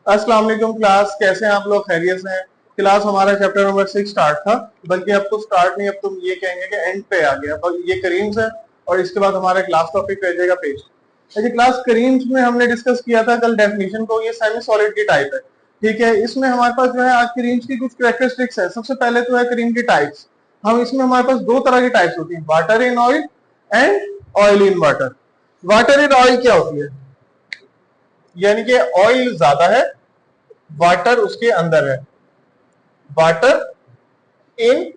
अस्सलाम वालेकुम क्लास, कैसे हैं आप लोग? खैरियत से हैं? क्लास हमारा चैप्टर नंबर 6 स्टार्ट था, बल्कि अब तो स्टार्ट नहीं, अब तुम ये कहेंगे कि एंड पे आ गया। पर ये करीम्स है और इसके बाद हमारा क्लास टॉपिक रह जाएगा पेज। अच्छा क्लास, करीम्स में हमने डिस्कस किया था कल डेफिनेशन को। ये सेमी सॉलिड की टाइप है, ठीक है। इसमें हमारे पास जो है आज करीम्स की कुछ कैरेक्टरिस्टिक्स है। सबसे पहले तो है करीम की टाइप्स। हम इसमें हमारे पास दो तरह की टाइप्स होती है, water in oil and oil in water. Water in oil क्या होती है? यानी कि ऑयल ज्यादा है, वाटर उसके अंदर है, वाटर इन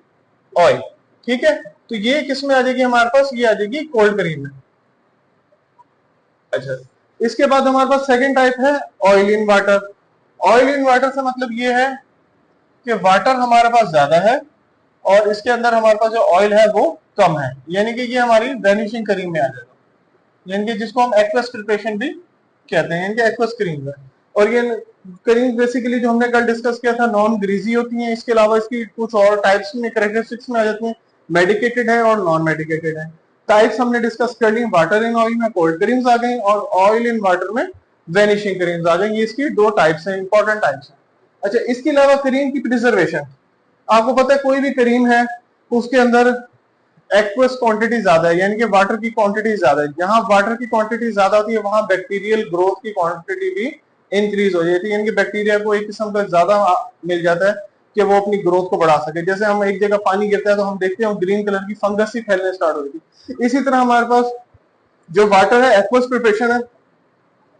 ऑयल, ठीक है। तो ये किस में आ जाएगी हमारे पास? ये आ जाएगी कोल्ड करीम में। अच्छा, इसके बाद हमारे पास सेकंड टाइप है oil in water. Oil in water से मतलब ये है कि वाटर हमारे पास ज्यादा है और इसके अंदर हमारे पास जो ऑयल है वो कम है, यानी कि ये हमारी वैनिशिंग करीम में आ जाएगा, यानी कि जिसको हम एक्वस प्रिपरेशन भी कहते हैं, यानी कि एक्वस करीम है। और ये करीम बेसिकली जो हमने कल डिस्कस किया था नॉन ग्रीजी होती है। इसके अलावा इसकी कुछ और टाइप्स में कैरेक्टरिस्टिक्स में आ जाती हैं, मेडिकेटेड है और नॉन मेडिकेटेड है। टाइप्स हमने डिस्कस कर ली, वाटर इन ऑयल में कोल्ड करीम्स आ गई और ऑयल इन वाटर में वेनिशिंग करीम्स आ गई। ये इसकी दो टाइप्स हैं, इंपॉर्टेंट टाइप्स हैं। अच्छा, इसके अलावा करीम की प्रिजर्वेशन, आपको पता है कोई भी करीम है उसके अंदर एक्वस क्वांटिटी ज्यादा है, यानी कि वाटर की क्वांटिटी ज्यादा है। जहां वाटर की क्वांटिटी ज्यादा होती है वहां बैक्टीरियल ग्रोथ की क्वांटिटी भी इंक्रीज हो जाती है, यानी कि बैक्टीरिया को एक किस्म का ज्यादा मिल जाता है कि वो अपनी ग्रोथ को बढ़ा सके। जैसे हम एक जगह पानी गिरता है तो हम देखते हैं ग्रीन कलर की फंगस ही फैलने स्टार्ट हो जाती है। इसी तरह हमारे पास जो वाटर है, एक्वस प्रिपरेशन है,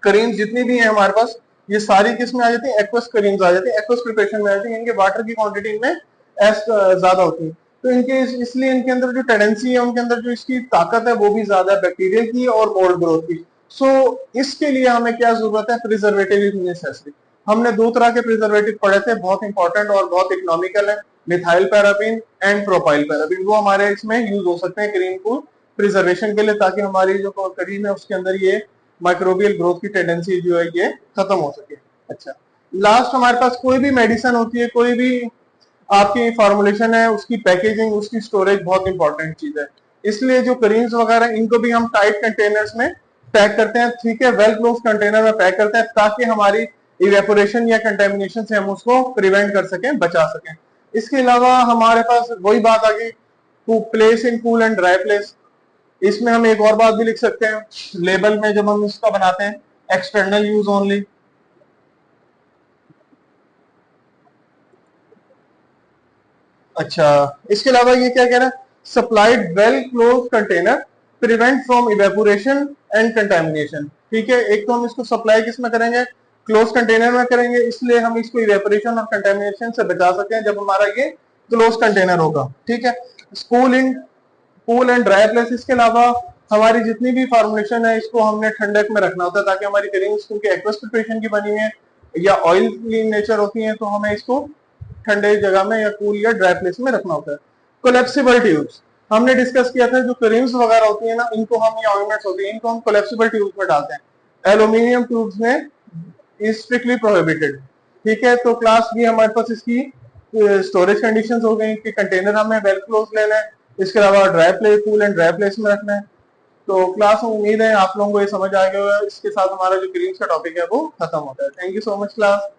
करीम जितनी भी है हमारे पास, ये सारी किस में आ जाती है? एक्वस करीम्स आ जाती है, एक्वस प्रिपरेशन में आ जाती है, इनके वाटर की क्वांटिटी इनमें ज्यादा होती है। तो इनके इसलिए इनके अंदर जो टेंडेंसी है, उनके अंदर जो इसकी ताकत है वो भी ज्यादा है, बैक्टीरियल की और मोल्ड ग्रोथ की। सो इसके लिए हमें क्या जरूरत है? Preservative is necessary. हमने दो तरह के प्रिजर्वेटिव पढ़े थे, बहुत इंपॉर्टेंट और बहुत इकोनॉमिकल है, methyl paraben and propyl paraben. वो हमारे इसमें यूज हो सकते हैं करीम को प्रिजर्वेशन के लिए, ताकि हमारी जो करीम है उसके अंदर ये माइक्रोबियल ग्रोथ की टेंडेंसी जो है ये खत्म हो सके। अच्छा, लास्ट हमारे पास कोई भी मेडिसिन होती है, कोई भी आपकी फॉर्मुलेशन है, उसकी पैकेजिंग, उसकी स्टोरेज बहुत इंपॉर्टेंट चीज है। इसलिए जो करीम्स वगैरह इनको भी हम टाइट कंटेनर्स में पैक करते हैं, ठीक है, वेल क्लोज कंटेनर में पैक करते हैं, ताकि हमारी इवेपोरेशन या कंटेमिनेशन से हम उसको प्रिवेंट कर सकें, बचा सकें। इसके अलावा हमारे पास वही बात आ गई, place in cool and dry place. इसमें हम एक और बात भी लिख सकते हैं लेबल में जब हम इसका बनाते हैं, एक्सटर्नल यूज ओनली। अच्छा, इसके अलावा ये क्या कह रहा है? Supplied well close container prevent from evaporation and contamination. ठीक है, एक तो हम इसको सप्लाई किस में करेंगे? क्लोज कंटेनर में करेंगे, इसलिए हम इसको इवेपोरेशन और कंटेमिनेशन से बचा सकते हैं जब हमारा ये क्लोज कंटेनर होगा। ठीक है, school in cool and dry place. इसके अलावा हमारी जितनी भी फॉर्मुलेशन है इसको हमने ठंडक में रखना होता है, ताकि हमारी करीम्स क्योंकि एक्वस प्रिपरेशन की बनी हुई है या ऑयल नेचर होती है, तो हमें इसको ठंडे जगह में या कूल या ड्राई प्लेस में रखना होता है। कोलेप्सिबल ट्यूब्स हमने डिस्कस किया था, जो करीम्स वगैरह होती है ना, इनको हम ये ऑर्नामेंट्स होती है, इनको हम कोलेप्सिबल ट्यूब्स में डालते हैं। एल्यूमिनियम ट्यूब्स में स्ट्रिक्टली प्रोहिबिटेड। ठीक है, तो क्लास भी हमारे पास इसकी स्टोरेज कंडीशंस हो गई कि कंटेनर हमें वेल क्लोज लेना है, इसके अलावा dry place, cool and dry place में रखना है। तो क्लास में उम्मीद है आप लोगों को ये समझ आ गया होगा। इसके साथ हमारा जो करीम्स का टॉपिक है वो खत्म होता है। Thank you so much class.